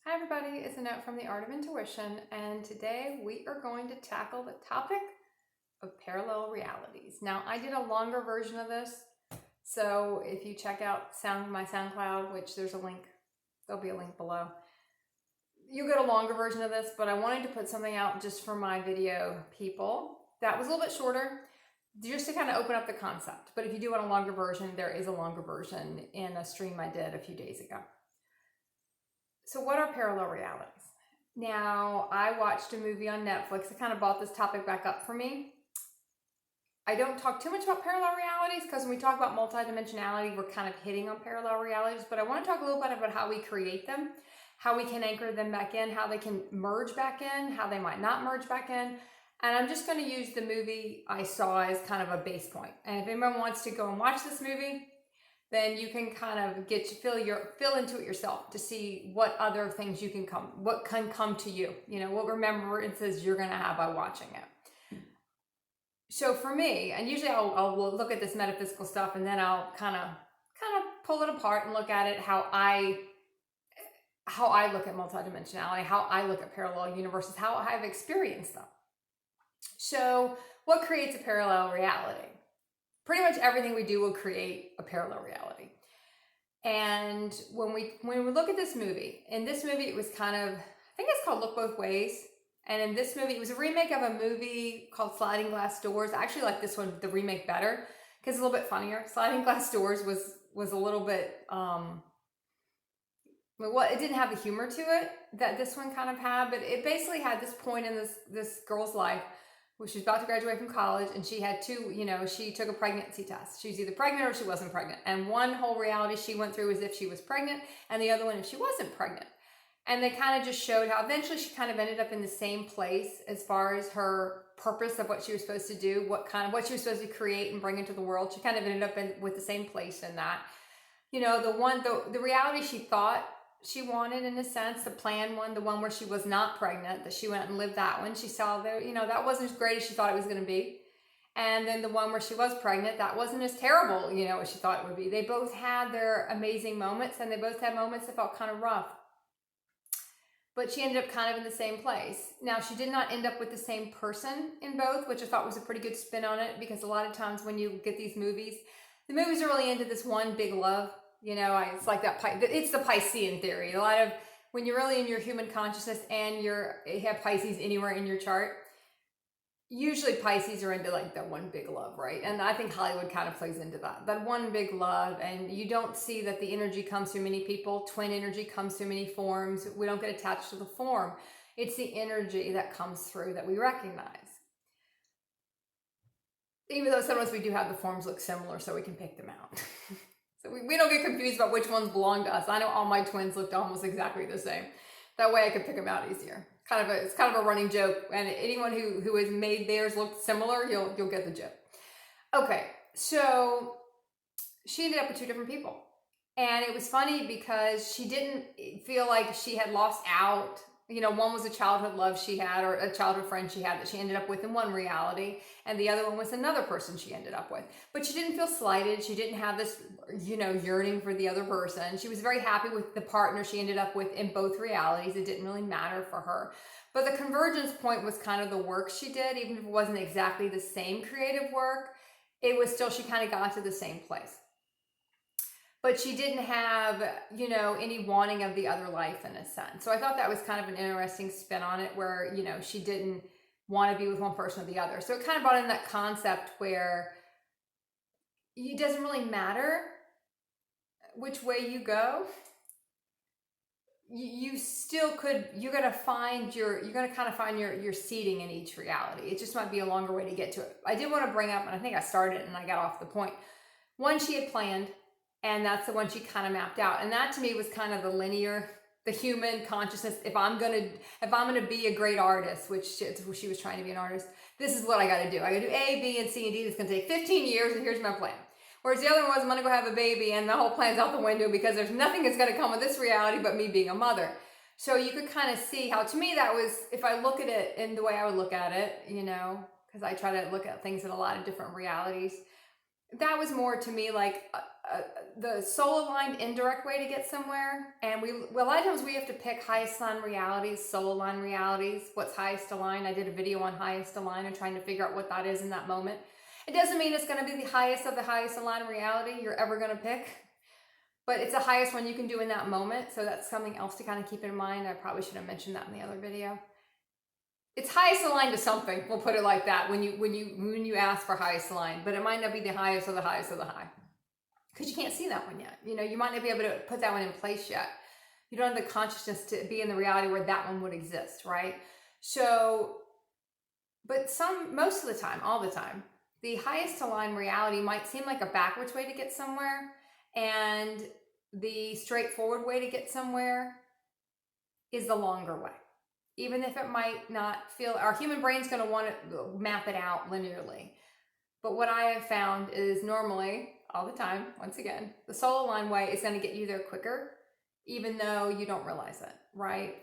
Hi everybody, it's Annette from The Art of Intuition, and today we are going to tackle the topic of parallel realities. Now, I did a longer version of this, so if you check out my SoundCloud, which there'll be a link below, you'll get a longer version of this, but I wanted to put something out just for my video people that was a little bit shorter, just to kind of open up the concept. But if you do want a longer version, there is a longer version in a stream I did a few days ago. So what are parallel realities? Now, I watched a movie on Netflix that kind of brought this topic back up for me. I don't talk too much about parallel realities because when we talk about multidimensionality, we're kind of hitting on parallel realities, but I want to talk a little bit about how we create them, how we can anchor them back in, how they can merge back in, how they might not merge back in. And I'm just going to use the movie I saw as kind of a base point. And if anyone wants to go and watch this movie, then you can kind of fill into it yourself to see what other things what can come to you, what remembrances you're going to have by watching it. So for me, and usually I'll look at this metaphysical stuff and then I'll kind of pull it apart and look at it how I look at multidimensionality, how I look at parallel universes, how I've experienced them. So what creates a parallel reality? Pretty much everything we do will create a parallel reality. And when we look at this movie, in this movie it was I think it's called Look Both Ways. And in this movie, it was a remake of a movie called Sliding Glass Doors. I actually like this one, the remake, better because it's a little bit funnier. Sliding Glass Doors was a little bit, it didn't have the humor to it that this one kind of had, but it basically had this point in this girl's life where she was about to graduate from college and she had she took a pregnancy test. She was either pregnant or she wasn't pregnant. And one whole reality she went through was if she was pregnant and the other one if she wasn't pregnant. And they kind of just showed how eventually she kind of ended up in the same place as far as her purpose of what she was supposed to do, what she was supposed to create and bring into the world. She kind of ended up with the same place in that. The reality she thought she wanted, in a sense, the planned one, the one where she was not pregnant, that she went and lived that one. She saw that wasn't as great as she thought it was going to be. And then the one where she was pregnant, that wasn't as terrible, as she thought it would be. They both had their amazing moments and they both had moments that felt kind of rough. But she ended up kind of in the same place. Now, she did not end up with the same person in both, which I thought was a pretty good spin on it, because a lot of times when you get these movies, the movies are really into this one big love. It's like that. It's the Piscean theory. A lot of when you're really in your human consciousness and you have Pisces anywhere in your chart, usually Pisces are into like that one big love, right? And I think Hollywood kind of plays into that one big love. And you don't see that the energy comes through many people. Twin energy comes through many forms. We don't get attached to the form. It's the energy that comes through that we recognize. Even though sometimes we do have the forms look similar, so we can pick them out. So we don't get confused about which ones belong to us. I know all my twins looked almost exactly the same. That way I could pick them out easier. It's kind of a running joke, and anyone who has made theirs look similar, you'll get the joke. Okay, so she ended up with two different people. And it was funny because she didn't feel like she had lost out. One was a childhood love she had, or a childhood friend she had that she ended up with in one reality, and the other one was another person she ended up with. But she didn't feel slighted. She didn't have this, yearning for the other person. She was very happy with the partner she ended up with in both realities. It didn't really matter for her. But the convergence point was kind of the work she did, even if it wasn't exactly the same creative work, it was still, she kind of got to the same place. But she didn't have, any wanting of the other life in a sense. So I thought that was kind of an interesting spin on it where, she didn't want to be with one person or the other. So it kind of brought in that concept where it doesn't really matter which way you go. You still could, you're going to kind of find your seating in each reality. It just might be a longer way to get to it. I did want to bring up, and I think I started and I got off the point. One she had planned, and that's the one she kind of mapped out. And that to me was kind of the human consciousness. If I'm gonna be a great artist, which she was trying to be an artist, this is what I gotta do. I gotta do A, B, and C, and D. It's gonna take 15 years, and here's my plan. Whereas the other one was, I'm gonna go have a baby, and the whole plan's out the window because there's nothing that's gonna come with this reality but me being a mother. So you could kind of see how, to me, that was, if I look at it in the way I would look at it, because I try to look at things in a lot of different realities, that was more to me like the soul aligned indirect way to get somewhere. And a lot of times we have to pick highest aligned realities, soul aligned realities, what's highest aligned. I did a video on highest aligned and trying to figure out what that is in that moment. It doesn't mean it's going to be the highest of the highest aligned reality you're ever going to pick, but it's the highest one you can do in that moment. So that's something else to kind of keep in mind. I probably should have mentioned that in the other video. It's highest aligned to something. We'll put it like that when you ask for highest aligned, but it might not be the highest of the highest of the high, because you can't see that one yet. You might not be able to put that one in place yet. You don't have the consciousness to be in the reality where that one would exist, right? So, but most of the time, all the time, the highest aligned reality might seem like a backwards way to get somewhere, and the straightforward way to get somewhere is the longer way. Even if it might not feel, our human brain's going to want to map it out linearly. But what I have found is normally, all the time, once again, the soul aligned way is going to get you there quicker, even though you don't realize it, right?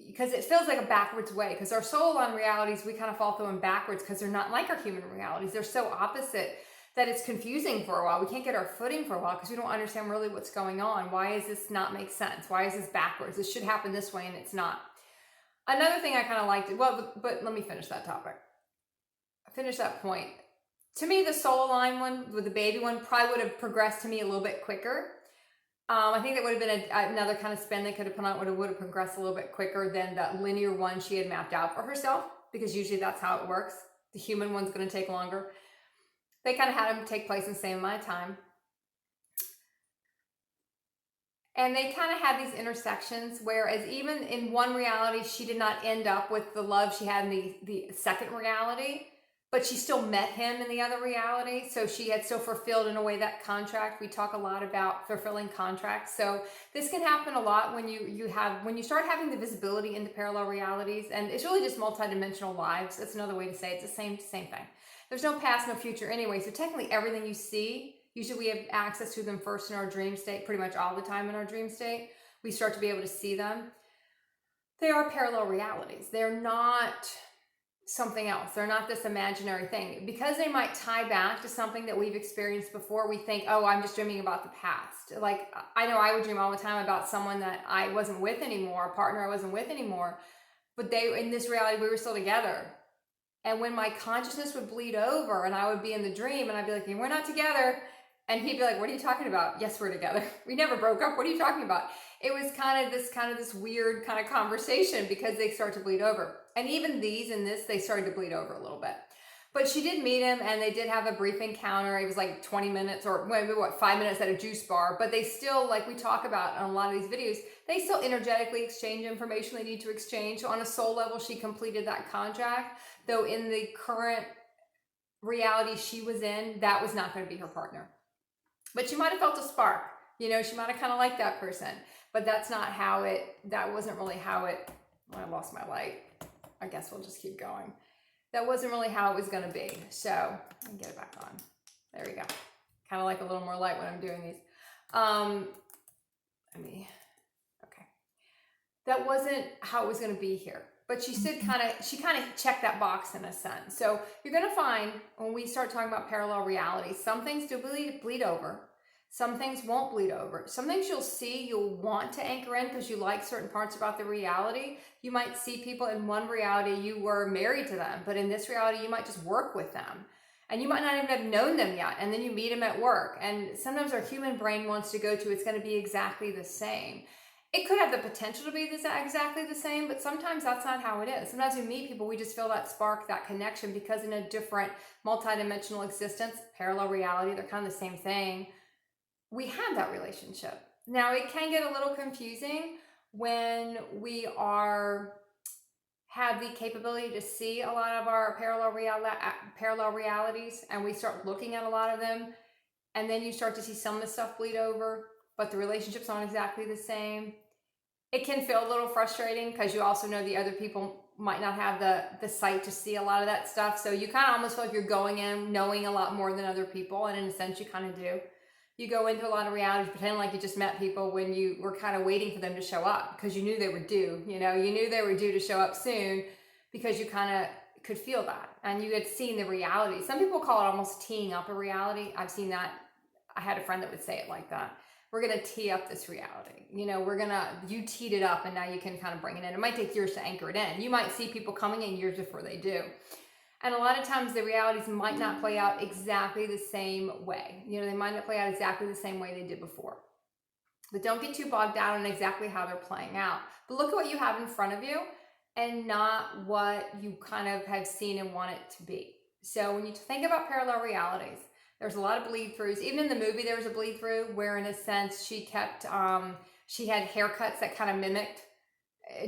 Because it feels like a backwards way, because our soul aligned realities, we kind of fall through them backwards because they're not like our human realities. They're so opposite that it's confusing for a while. We can't get our footing for a while because we don't understand really what's going on. Why does this not make sense? Why is this backwards? This should happen this way and it's not. Another thing I kind of liked, but let me finish that topic. Finish that point. To me, the soul aligned one with the baby one probably would have progressed to me a little bit quicker. I think that would have been another kind of spin they could have put on it, would have progressed a little bit quicker than that linear one she had mapped out for herself, because usually that's how it works. The human one's going to take longer. They kind of had them take place in the same amount of time. And they kind of had these intersections, whereas even in one reality, she did not end up with the love she had in the second reality, but she still met him in the other reality. So she had still fulfilled, in a way, that contract. We talk a lot about fulfilling contracts. So this can happen a lot when you start having the visibility into parallel realities, and it's really just multidimensional lives. That's another way to say it. It's the same thing. There's no past, no future anyway. So technically everything you see, usually we have access to them first in our dream state, pretty much all the time in our dream state. We start to be able to see them. They are parallel realities. They're not something else. They're not this imaginary thing. Because they might tie back to something that we've experienced before, we think, oh, I'm just dreaming about the past. Like, I know I would dream all the time about someone that I wasn't with anymore, a partner I wasn't with anymore, but in this reality, we were still together. And when my consciousness would bleed over and I would be in the dream and I'd be like, we're not together. And he'd be like, what are you talking about? Yes, we're together. We never broke up. What are you talking about? It was kind of this weird kind of conversation, because they start to bleed over. And even they started to bleed over a little bit. But she did meet him, and they did have a brief encounter. It was like 20 minutes or maybe 5 minutes at a juice bar. But they still, like we talk about on a lot of these videos, they still energetically exchange information they need to exchange. So on a soul level, she completed that contract. Though in the current reality she was in, that was not going to be her partner. But she might have felt a spark. She might have kind of liked that person. But that's not how that wasn't really how I lost my light. I guess we'll just keep going. That wasn't really how it was going to be. So, let me get it back on. There we go. Kind of like a little more light when I'm doing these. Okay. That wasn't how it was going to be here. But she kind of checked that box in a sense. So you're going to find when we start talking about parallel reality, some things do bleed over. Some things won't bleed over. Some things you'll want to anchor in because you like certain parts about the reality. You might see people in one reality, you were married to them, but in this reality, you might just work with them. And you might not even have known them yet. And then you meet them at work. And sometimes our human brain wants to go to, it's going to be exactly the same. It could have the potential to be exactly the same, but sometimes that's not how it is. Sometimes we meet people, we just feel that spark, that connection, because in a different multidimensional existence, parallel reality, they're kind of the same thing. We have that relationship. Now, it can get a little confusing when we have the capability to see a lot of our parallel realities, and we start looking at a lot of them, and then you start to see some of the stuff bleed over, but the relationships aren't exactly the same. It can feel a little frustrating because you also know the other people might not have the sight to see a lot of that stuff. So you kind of almost feel like you're going in knowing a lot more than other people, and in a sense you kind of do. You go into a lot of realities pretending like you just met people when you were kind of waiting for them to show up because you knew they were due. You knew they were due to show up soon because you kind of could feel that, and you had seen the reality. Some people call it almost teeing up a reality. I've seen that. I had a friend that would say it like that. We're going to tee up this reality. You know, you teed it up and now you can kind of bring it in. It might take years to anchor it in. You might see people coming in years before they do. And a lot of times the realities might not play out exactly the same way. You know, they might not play out exactly the same way they did before. But don't get too bogged down on exactly how they're playing out. But look at what you have in front of you and not what you kind of have seen and want it to be. So when you think about parallel realities, there's a lot of bleed throughs. Even in the movie, there was a bleed through where, in a sense, she kept, she had haircuts that kind of mimicked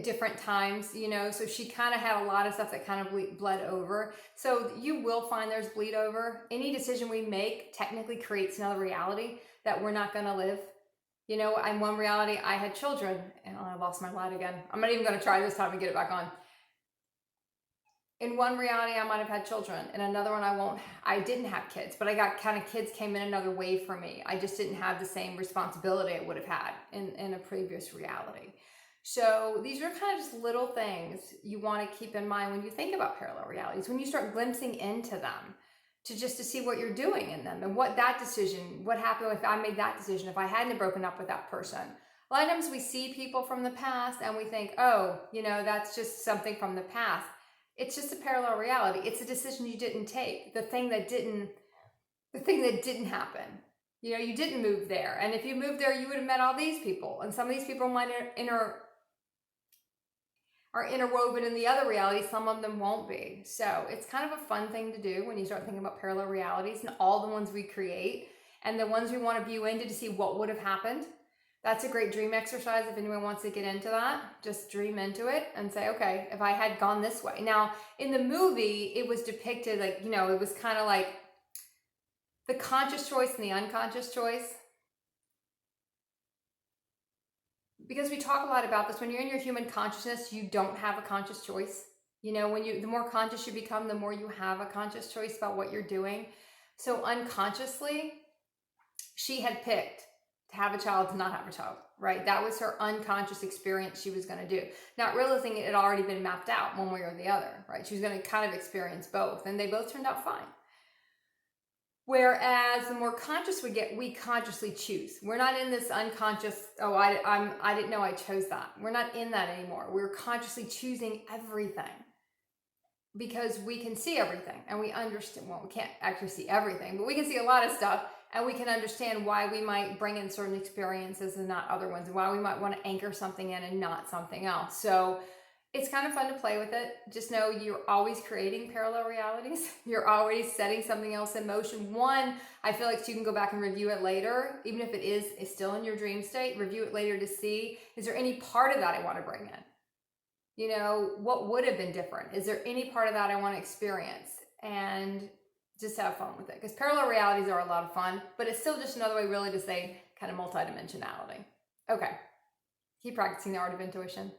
different times, you know, so she kind of had a lot of stuff that kind of bled over. So you will find there's bleed over. Any decision we make technically creates another reality that we're not going to live. You know, in one reality, I had children, and I lost my light again. I'm not even going to try this time to get it back on. In one reality, I might have had children. In another one, I didn't have kids, but I got kind of kids came in another way for me. I just didn't have the same responsibility I would have had in a previous reality. So these are kind of just little things you want to keep in mind when you think about parallel realities, when you start glimpsing into them, to see what you're doing in them and what that decision, what happened if I made that decision, if I hadn't broken up with that person. A lot of times we see people from the past and we think, oh, you know, that's just something from the past. It's just a parallel reality. It's a decision you didn't take. The thing that didn't happen. You know, you didn't move there. And if you moved there, you would have met all these people. And some of these people might are interwoven in the other reality. Some of them won't be. So it's kind of a fun thing to do when you start thinking about parallel realities and all the ones we create and the ones we want to view into to see what would have happened. That's a great dream exercise. If anyone wants to get into that, just dream into it and say, okay, if I had gone this way. Now, in the movie, it was depicted like, you know, it was kind of like the conscious choice and the unconscious choice. Because we talk a lot about this, when you're in your human consciousness, you don't have a conscious choice. You know, the more conscious you become, the more you have a conscious choice about what you're doing. So unconsciously, she had picked to have a child, to not have a child, right? That was her unconscious experience she was going to do. Not realizing it had already been mapped out one way or the other, right? She was going to kind of experience both, and they both turned out fine. Whereas the more conscious we get, we consciously choose. We're not in this unconscious, oh, I didn't know I chose that. We're not in that anymore. We're consciously choosing everything because we can see everything and we understand, well, we can't actually see everything, but we can see a lot of stuff and we can understand why we might bring in certain experiences and not other ones, and why we might want to anchor something in and not something else. So it's kind of fun to play with it. Just know you're always creating parallel realities. You're always setting something else in motion. One, I feel like you can go back and review it later, even if it is still in your dream state, review it later to see, is there any part of that I want to bring in? You know, what would have been different? Is there any part of that I want to experience? And just have fun with it. Because parallel realities are a lot of fun, but it's still just another way really to say kind of multidimensionality. Okay, keep practicing the art of intuition.